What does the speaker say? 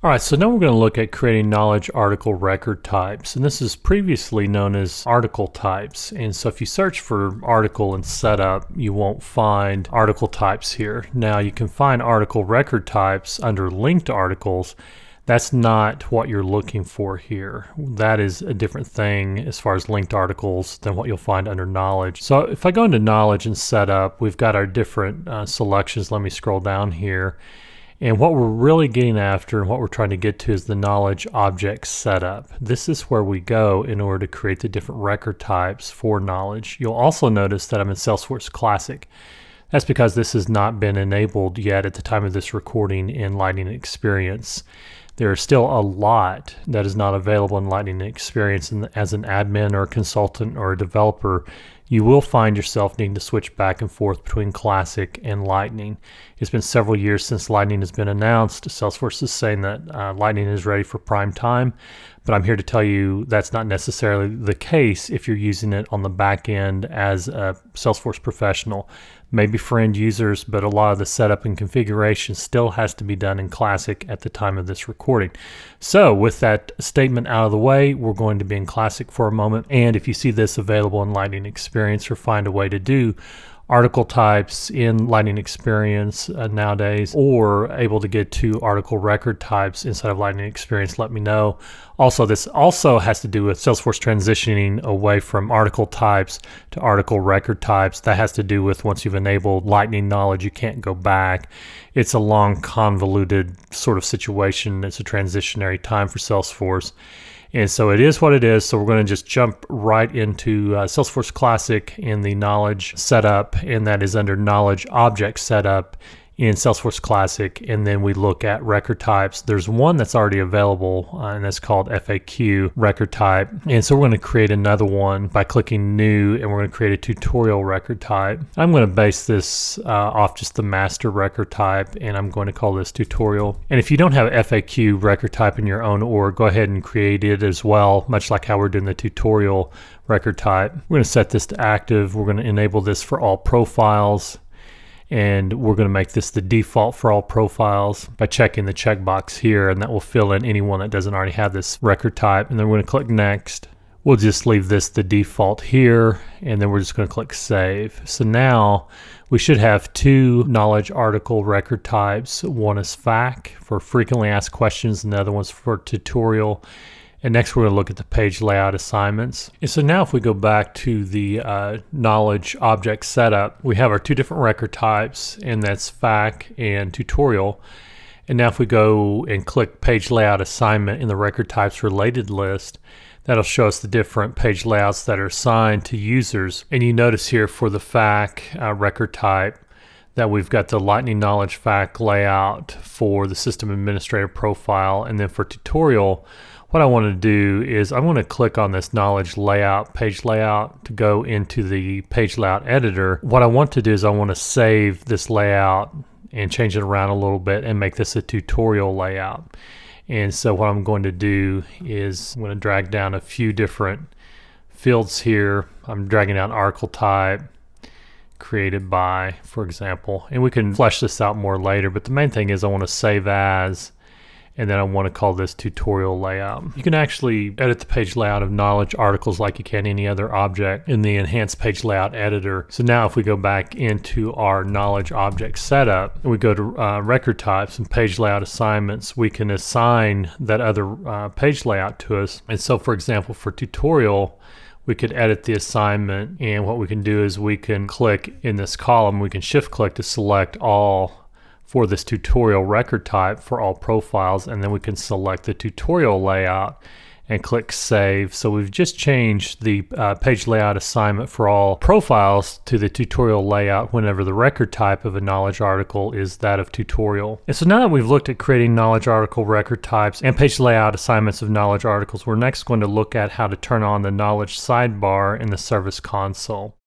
All right, so now we're going to look at creating knowledge article record types, and this is previously known as article types. And so if you search for article and setup, you won't find article types here. Now you can find article record types under linked articles. That's not what you're looking for here. That is a different thing as far as linked articles than what you'll find under knowledge. So if I go into knowledge and setup, we've got our different selections. Let me scroll down here. And what we're really getting after and what we're trying to get to is the knowledge object setup. This is where we go in order to create the different record types for knowledge. You'll also notice that I'm in Salesforce Classic. That's because this has not been enabled yet at the time of this recording in Lightning Experience. There is still a lot that is not available in Lightning Experience, and as an admin or a consultant or a developer, you will find yourself needing to switch back and forth between Classic and Lightning. It's been several years since Lightning has been announced. Salesforce is saying that Lightning is ready for prime time, but I'm here to tell you that's not necessarily the case if you're using it on the back end as a Salesforce professional. Maybe for end users, but a lot of the setup and configuration still has to be done in Classic at the time of this recording. So with that statement out of the way, we're going to be in Classic for a moment. And if you see this available in Lightning Experience or find a way to do article types in Lightning Experience nowadays, or able to get to article record types inside of Lightning Experience, let me know. Also, this also has to do with Salesforce transitioning away from article types to article record types. That has to do with once you've enabled Lightning Knowledge, you can't go back. It's a long, convoluted sort of situation. It's a transitionary time for Salesforce. And so it is what it is. So we're going to just jump right into Salesforce Classic in the knowledge setup, and that is under knowledge object setup in Salesforce Classic. And then we look at record types. There's one that's already available, and that's called FAQ record type. And so we're going to create another one by clicking new, and we're going to create a tutorial record type. I'm going to base this off just the master record type, and I'm going to call this tutorial. And if you don't have FAQ record type in your own org, go ahead and create it as well, much like how we're doing the tutorial record type. We're going to set this to active. We're going to enable this for all profiles. And we're going to make this the default for all profiles by checking the checkbox here, and that will fill in anyone that doesn't already have this record type. And then we're going to click next. We'll just leave this the default here, and then we're just going to click save. So now we should have two knowledge article record types. One is FAQ for frequently asked questions, and the other one's for tutorial. And next we're going to look at the page layout assignments. And so now if we go back to the knowledge object setup, we have our two different record types, and that's FAQ and tutorial. And now if we go and click page layout assignment in the record types related list, that'll show us the different page layouts that are assigned to users. And you notice here for the FAQ record type that we've got the Lightning Knowledge FAQ layout for the system administrator profile. And then for tutorial, what I want to do is I want to click on this knowledge layout, page layout, to go into the page layout editor. What I want to do is I want to save this layout and change it around a little bit and make this a tutorial layout. And so what I'm going to do is I'm going to drag down a few different fields here. I'm dragging down article type, created by, for example, and we can flesh this out more later, but the main thing is I want to save as, and then I want to call this tutorial layout. You can actually edit the page layout of knowledge articles like you can any other object in the enhanced page layout editor. So now if we go back into our knowledge object setup and we go to record types and page layout assignments, we can assign that other page layout to us. And so for example, for tutorial, we could edit the assignment, and what we can do is we can click in this column, we can shift click to select all for this tutorial record type for all profiles, and then we can select the tutorial layout and click save. So we've just changed the page layout assignment for all profiles to the tutorial layout whenever the record type of a knowledge article is that of tutorial. And so now that we've looked at creating knowledge article record types and page layout assignments of knowledge articles, we're next going to look at how to turn on the knowledge sidebar in the service console.